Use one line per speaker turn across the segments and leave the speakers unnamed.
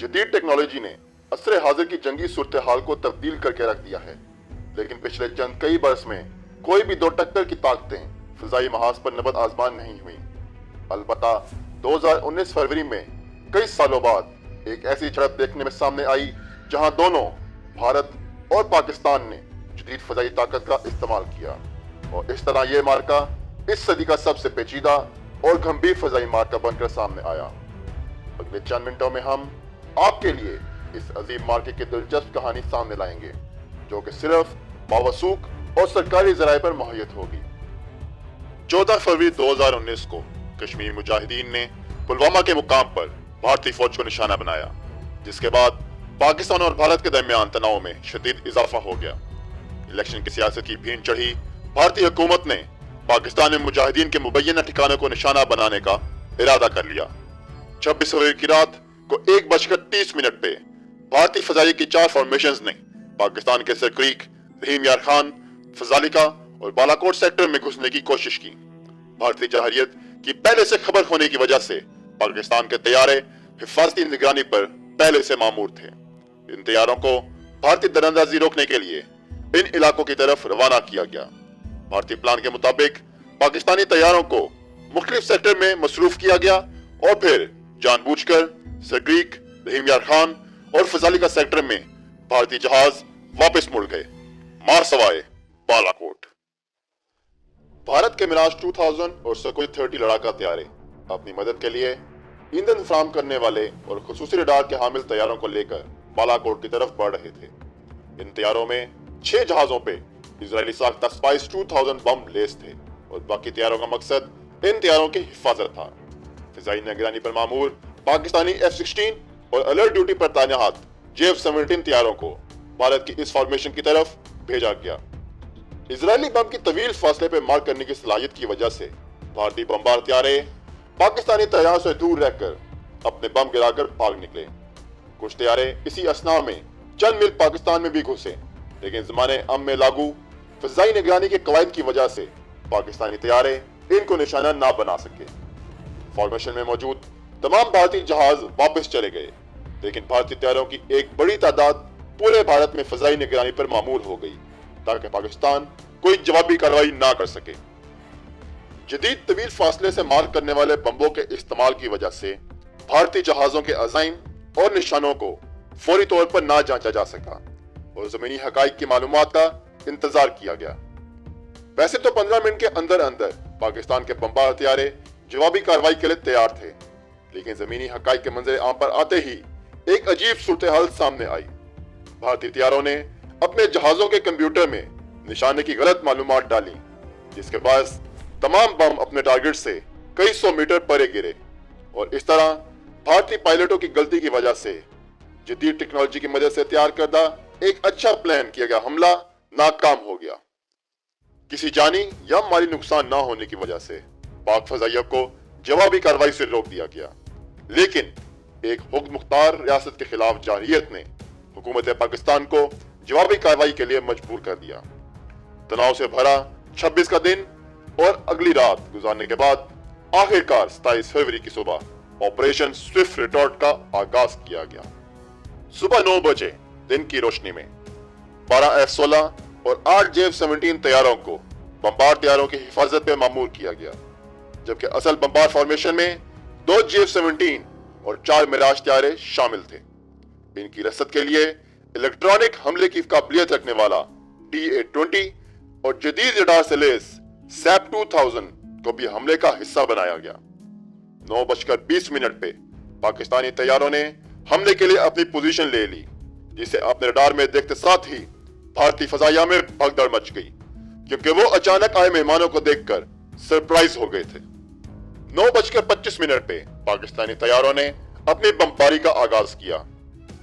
جدید ٹیکنالوجی نے عصر حاضر کی جنگی صورتحال کو تبدیل کر کے رکھ دیا ہے، لیکن پچھلے چند کئی برس میں کوئی بھی دو ٹکر کی طاقتیں فضائی محاذ پر نبرد آزمان نہیں ہوئی۔ البتہ 2019 فروری میں کئی سالوں بعد ایک ایسی جھڑپ دیکھنے میں سامنے آئی جہاں دونوں بھارت اور پاکستان نے جدید فضائی طاقت کا استعمال کیا، اور اس طرح یہ مارکہ اس صدی کا سب سے پیچیدہ اور گھمبیر فضائی مارکہ بن کر سامنے آیا۔ اگلے چند منٹوں میں ہم آپ کے لیے اس عظیم مارکے کی دلچسپ کہانی سامنے لائیں گے، جو کہ صرف باوثوق اور سرکاری ذرائع پر محیط ہوگی۔ 14 فروری 2019 کو کشمیری مجاہدین نے پلوامہ کے مقام پر بھارتی فوج کو نشانہ بنایا، جس کے بعد پاکستان اور بھارت کے درمیان تناؤ میں شدید اضافہ ہو گیا۔ الیکشن کی سیاست کی بھین چڑھی بھارتی حکومت نے پاکستان میں مجاہدین کے مبینہ ٹھکانوں کو نشانہ بنانے کا ارادہ کر لیا۔ 26 فروری کی رات کو 1:30 پہ بھارتی فضائیہ کی 4 فارمیشنز نے پاکستان کے سرکریک، رحیم یار خان، فضالکہ اور بالاکوٹ سیکٹر میں گھسنے کی کوشش کی۔ بھارتی جارحیت کی پہلے سے خبر ہونے کی وجہ سے پاکستان کے طیارے حفاظتی نگرانی پر پہلے سے مامور تھے۔ ان طیاروں کو بھارتی دراندازی روکنے کے لیے ان علاقوں کی طرف روانہ کیا گیا۔ بھارتی پلان کے مطابق پاکستانی طیاروں کو مختلف سیکٹر میں مصروف کیا گیا اور پھر جان بوجھ کر سرکریک، رحیم یار خان اور فضالکہ سیکٹر میں بھارتی جہاز واپس مڑ گئے، مار سوائے بالاکوٹ۔ بھارت کے میراج 2000 اور سکوئی 30 لڑاکا طیارے اپنی مدد کے لیے ایندھن فراہم کرنے والے اور خصوصی ریڈار کے حامل طیاروں کو لے کر بالاکوٹ کی طرف بڑھ رہے تھے۔ ان طیاروں میں 6 جہازوں پہ اسرائیلی ساختہ اسپائس 2000 بم لیس تھے، اور باقی طیاروں کا مقصد ان طیاروں کی حفاظت تھا۔ فضائی نگرانی پر مامور پاکستانی F-16 اور الرٹ ڈیوٹی پر تعینات JF-17 طیاروں کو بھارت کی اس فارمیشن کی طرف بھیجا گیا۔ اسرائیلی بم کی طویل فاصلے پہ مار کرنے کی صلاحیت کی وجہ سے بھارتی بمبار طیارے پاکستانی طیاروں سے دور رہ کر اپنے بم گرا کر بھاگ نکلے۔ کچھ طیارے اسی اثناء میں چند میل پاکستان میں بھی گھسے، لیکن زمانے ام میں لاگو فضائی نگرانی کے قواعد کی وجہ سے پاکستانی طیارے ان کو نشانہ نہ بنا سکے۔ فارمیشن میں موجود تمام بھارتی جہاز واپس چلے گئے، لیکن بھارتی طیاروں کی ایک بڑی تعداد پورے بھارت میں فضائی نگرانی پر معمور ہو گئی تاکہ پاکستان کوئی جوابی کارروائی نہ کر سکے۔ جدید طویل فاصلے سے مار کرنے والے بمبوں کے استعمال کی وجہ سے بھارتی جہازوں کے عزائم اور نشانوں کو فوری طور پر نہ جانچا جا سکا اور زمینی حقائق کی معلومات کا انتظار کیا گیا۔ ویسے تو 15 منٹ کے اندر اندر پاکستان کے بمبار طیارے جوابی کارروائی کے لیے تیار تھے، لیکن زمینی حقائق کے منظر عام پر آتے ہی ایک عجیب صورتحال سامنے آئی۔ بھارتی طیاروں نے اپنے جہازوں کے کمپیوٹر میں نشانے کی غلط معلومات ڈالی، جس کے باعث تمام بم اپنے ٹارگٹ سے کئی 100 میٹر پرے گرے، اور اس طرح بھارتی پائلٹوں کی غلطی کی وجہ سے جدید ٹیکنالوجی کی مدد سے تیار کردہ ایک اچھا پلان کیا گیا حملہ ناکام ہو گیا۔ کسی جانی یا مالی نقصان نہ ہونے کی وجہ سے پاک فضائیہ کو جوابی کارروائی سے روک دیا گیا، لیکن ایک حکم مختار ریاست کے خلاف جارحیت نے حکومت پاکستان کو جوابی کارروائی کے لیے مجبور کر دیا۔ تناؤ سے بھرا 26 کا دن اور اگلی رات گزارنے کے بعد آخر کار 27 فروری کی صبح آپریشن سوئفٹ ریٹارٹ کا آغاز کیا گیا۔ صبح 9 بجے دن کی روشنی میں 12 F-16 اور 8 JF-17 طیاروں کو بمبار طیاروں کی حفاظت پہ معمور کیا گیا، جبکہ اصل بمبار فارمیشن میں 2 JF-17 اور 4 میراج طیارے شامل تھے۔ ان کی رصد کے لیے الیکٹرانک حملے کی قابلیت رکھنے والا DA-20 اور جدید ریڈار سے لیس SAP 2000 کو بھی حملے کا حصہ بنایا گیا۔ 9:20 پہ پاکستانی طیاروں نے حملے کے لیے اپنی پوزیشن لے لی، جسے اپنے ریڈار میں دیکھتے ساتھ ہی بھارتی فضائیہ میں بھگدڑ مچ گئی، کیونکہ وہ اچانک آئے مہمانوں کو دیکھ کر سرپرائز ہو گئے تھے۔ 9:25 پہ پاکستانی طیاروں نے اپنی بمباری کا آغاز کیا۔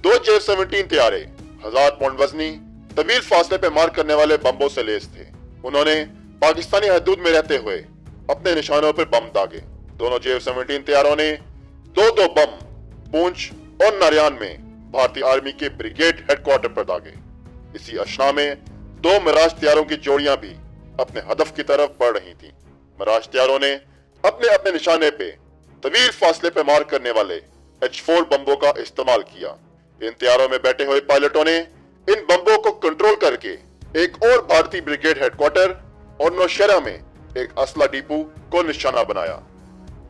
2 JF-17 طیارے 1000 پاؤنڈ وزنی طویل فاصلے پہ مار کرنے والے بمبوں سے لیس تھے۔ انہوں نے پاکستانی حدود میں رہتے ہوئے اپنے نشانوں پر بم داغے۔ دونوں JF-17 طیاروں نے 2 بم پونچھ اور ناریان میں بھارتی آرمی کے بریگیڈ ہیڈ کوارٹر پر داغے۔ اسی اشنا میں 2 میراج طیاروں کی جوڑیاں بھی اپنے ہدف کی طرف بڑھ رہی تھیں۔ میراج طیاروں نے اپنے نشانے پہ طویل فاصلے پہ مار کرنے والے H4 बम्बों का इस्तेमाल किया। इन तैयारों में बैठे हुए पायलटों ने इन बम्बों को कंट्रोल करके एक और भारतीय ब्रिगेड हेडक्वार्टर और नौशहरा में एक असला डिपो को निशाना बनाया।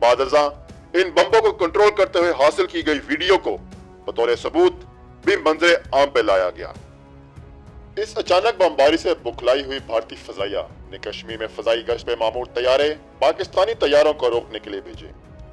बादशाह इन बम्बों को कंट्रोल करते हुए हासिल की गई वीडियो को बतौर सबूत भी मंजरे आम पे लाया गया। इस अचानक बमबारी से बुखलाई हुई भारतीय फजाइया ने कश्मीर में फजाई गश्त पे मामूर तैयारे पाकिस्तानी तैयारों को रोकने के लिए भेजे।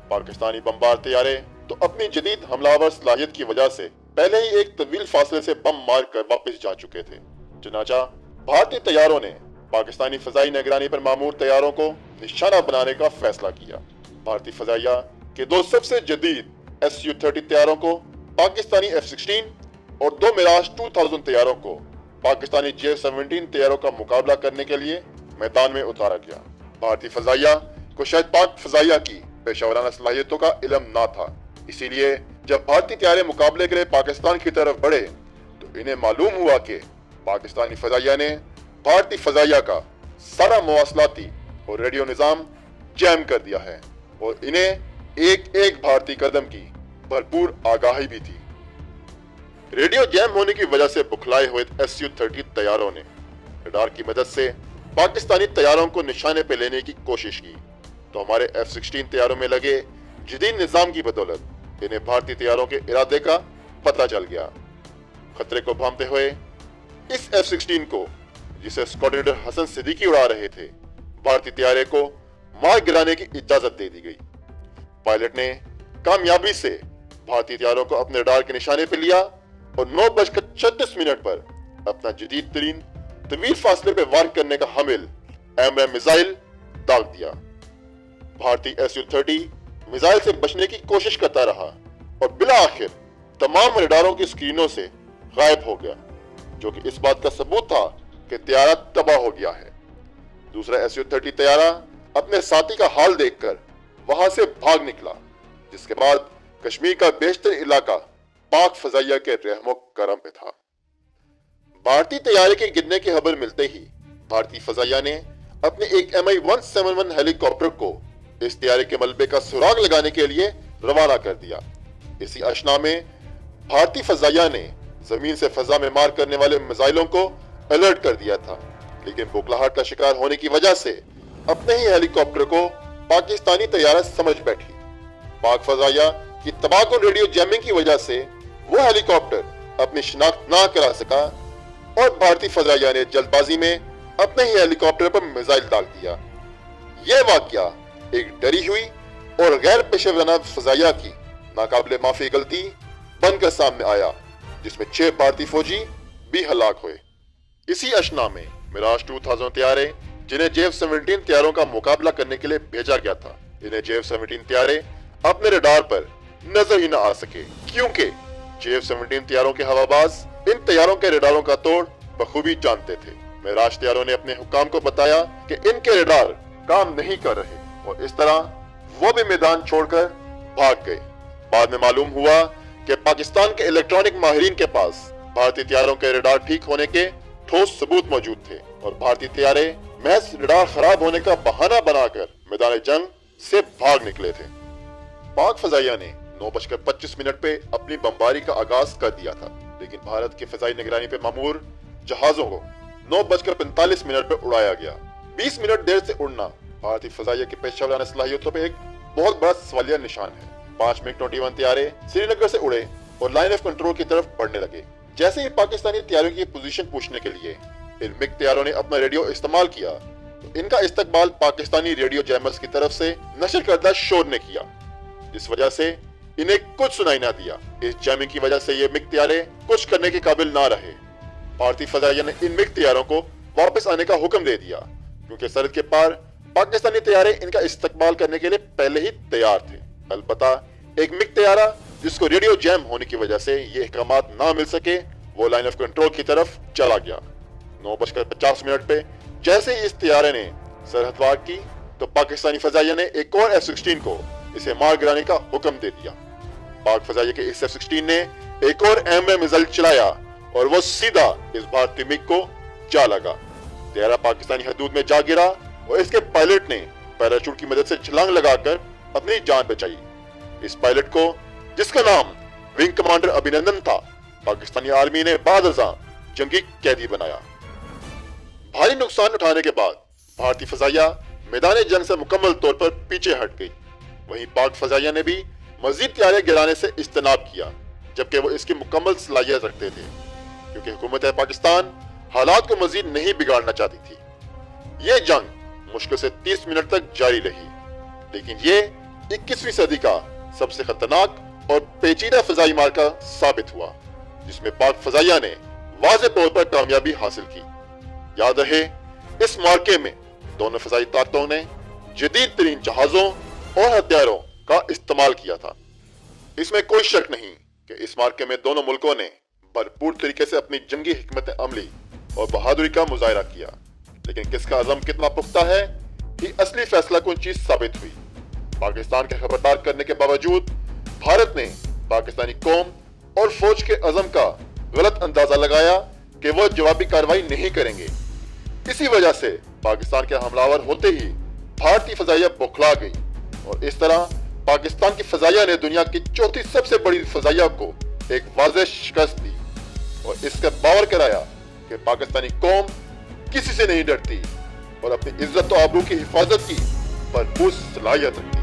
पाकिस्तानी बमबार तैयारे तो अपनी जदीद हमलावर सलाहियत की वजह से पहले ही एक तवील फासले से बम मार कर वापस जा चुके थे। चुनाचा भारतीय तैयारों ने पाकिस्तानी फजाई निगरानी पर मामूर तैयारों को निशाना बनाने का फैसला किया। भारतीय फजाइया के दो सबसे जदीद Su-30 तैयारों को पाकिस्तानी F-16 और दो मिराज 2000 तैयारों को पाकिस्तानी J-17 तैयारों का मुकाबला करने के लिए मैदान में उतारा गया। भारतीय फजाइया को शायद पाक फजाइया की पेशेवराना सलाहियतों का इल्म ना था, इसीलिए जब भारतीय तैयारे मुकाबले के लिए पाकिस्तान की तरफ बढ़े तो इन्हें मालूम हुआ कि पाकिस्तानी फजाइया ने भारतीय फजाइया का सारा मवासलाती और रेडियो निजाम जैम कर दिया है और इन्हें एक एक भारतीय कदम की भरपूर आगाही भी थी। रेडियो जैम होने की वजह से बुखलाए हुए Su-30 तैयारों ने रडार की मदद से पाकिस्तानी तैयारों को निशाने पे लेने की कोशिश की, तो हमारे F-16 तैयारों में लगे जदीद निजाम की बदौलत इन्हें भारतीय तैयारों के इरादे का पता चल गया। खतरे को भांपते हुए इस F-16 को, जिसे स्क्वाड्रन हसन सिद्दीकी उड़ा रहे थे, भारतीय तैयारे को मार गिराने की इजाजत दे दी गई। पायलट ने कामयाबी से भारतीय तैयारों को अपने रडार के निशाने पे लिया और 9:36 पर अपना जदीद तरीन तवील फासले पे वार करने का हामिल एमएम मिसाइल दाग दिया। भारतीय Su-30 मिसाइल से बचने की कोशिश करता रहा और बिला आखिर तमाम रडारों की स्क्रीनों से गायब हो गया, जो कि इस बात का सबूत था कि तैयारा तबाह हो गया है। दूसरा Su-30 तैयारा अपने साथी का हाल देखकर वहां से भाग निकला, जिसके बाद कश्मीर का बेशतर इलाका पाक फजाइया के रहमो करम में था। भारतीय तैयारे के गिरने की खबर मिलते ही भारतीय फजाइया ने अपने एक Mi-171 हेलीकॉप्टर को इस तैयारे के मलबे का सुराग लगाने के लिए रवाना कर दिया। इसी अशना में भारतीय फजाइया ने जमीन से फजा में मार करने वाले मिसाइलों को अलर्ट कर दिया था, लेकिन बुखलाहट का शिकार होने की वजह से अपने ही हेलीकॉप्टर को पाकिस्तानी तैयारा समझ बैठी। पाक फजाइया की तबाहकुन रेडियो जैमिंग की वजह से वो हेलीकॉप्टर अपनी शिनाख्त ना करा सका और भारतीय फजाइया ने जल्दबाजी में अपने ही हेलीकॉप्टर पर मिसाइल दाग दिया। यह वाकया एक डरी हुई और गैर पेशेवराना फजाइया की नाकाबिले माफी गलती बनकर सामने आया, जिसमें 6 भारतीय फौजी भी हलाक हुए। इसी अशना में मिराज 2000 तैयारे, जिन्हें J-17 तैयारों का मुकाबला करने के लिए भेजा गया था, इन्हें J-17 तैयारे अपने रडार पर नजर ही न आ सके, क्योंकि J-17 तैयारों के हवाबाज इन तैयारों के रडारों का तोड़ बखूबी जानते थे। मिराज तैयारों ने अपने हुकाम को बताया कि इनके रडार काम नहीं कर रहे और इस तरह वो भी मैदान छोड़कर भाग गए। बाद में मालूम हुआ कि पाकिस्तान के इलेक्ट्रॉनिक माहिरीन के पास भारतीय तैयारों के रडार ठीक होने के ठोस सबूत मौजूद थे और भारतीय तैयारे महज रडार खराब होने का बहाना बनाकर मैदान जंग से भाग निकले थे। पाक फजाइया ने 9:25 पे अपनी बमबारी का आगाज कर दिया था, लेकिन भारत के फजाई निगरानी पे मामूर जहाजों को 9:45 पे उड़ाया गया। 20 मिनट देर से उड़ना भारतीय फजाइया की पेशेवराना सलाहियतों पे एक बहुत बड़ा सवालिया निशान है। 5 MiG-21 तैयारे श्रीनगर से उड़े और लाइन ऑफ कंट्रोल की तरफ बढ़ने लगे। जैसे ही पाकिस्तानी तैयारों की पोजीशन पूछने के लिए इन मिग तैयारों ने अपना रेडियो इस्तेमाल किया, तो इनका इस्तकबाल पाकिस्तानी रेडियो जैमर्स की तरफ से नशर करदा शोर ने किया, जिस वजह से इन्हें कुछ सुनाई ना दिया। इस जैमिंग की वजह से ये मिग तैयारे कुछ करने के काबिल ना रहे। भारतीय फजाइया ने इन मिग तैयारों को वापस आने का हुक्म दे दिया, क्योंकि सरहद के पार पाकिस्तानी तैयारे इनका इस्तकबाल करने के लिए पहले ही तैयार थे। अलबत्ता एक मिग तैयारा जिसको रेडियो जैम होने की वजह से ये अहकामात ना मिल सके, वो लाइन ऑफ कंट्रोल की तरफ चला गया। 9:50 पे जैसे ही इस तैयारे ने सरहद वार की, तो पाकिस्तानी फजाइया ने एक और F-16 को इसे मार गिराने का हुक्म दे दिया। पाक फजाइया के इस F-16 ने एक और एमएम मिसाइल चलाया और वो सीधा इस भारतीय मिग को जा लगा। तैयारा पाकिस्तानी हदूद में जा गिरा और इसके पायलट ने पैराशूट की मदद से छलांग लगाकर अपनी जान बचाई। इस पायलट को जिसका नाम विंग कमांडर अभिनंदन था, पाकिस्तानी आर्मी ने बाद अज़ां जंगी कैदी बनाया। भारी नुकसान उठाने के बाद भारतीय फजाइया मैदान जंग से मुकम्मल तौर पर पीछे हट गई। वहीं पाक फजाइया ने भी मजीद तैयारियां गिराने से इज्तनाब किया, जबकि वो इसकी मुकम्मल सलाहियत रखते थे, क्योंकि हुकूमत पाकिस्तान हालात को मजीद नहीं बिगाड़ना चाहती थी। ये जंग मुश्किल से 30 मिनट तक जारी रही, लेकिन ये 21वीं सदी का सबसे खतरनाक और पेचीदा फजाई मार्का साबित हुआ, जिसमें पाक फजाइया ने वाज़ेह तौर पर कामयाबी हासिल की। याद रहे, इस मार्के में दोनों फजाई ताकतों ने जदीद तरीन जहाजों और हथियारों का इस्तेमाल किया था। इसमें कोई शक नहीं कि इस मार्के में दोनों मुल्कों ने भरपूर तरीके से अपनी जंगी हिकमत अमली और बहादुरी का मुजाहरा किया, लेकिन किसका अज़म कितना पुख्ता है, ये असली फैसला कुन चीज साबित हुई। पाकिस्तान के खबरदार करने के बावजूद भारत ने पाकिस्तानी कौम और फौज के अज़म का गलत अंदाजा लगाया कि वो जवाबी कार्रवाई नहीं करेंगे। इसी वजह से पाकिस्तान के हमलावर होते ही भारतीय फजाइया बौखला गई और इस तरह पाकिस्तान की फजाइया ने दुनिया की चौथी सबसे बड़ी फजाइया को एक वाज़ेह शिकस्त दी और इसका बावर कराया कि पाकिस्तानी कौम किसी से नहीं डरती और अपनी इज्जत और आबरू की हिफाजत की भरपूर सलाहियत रखती।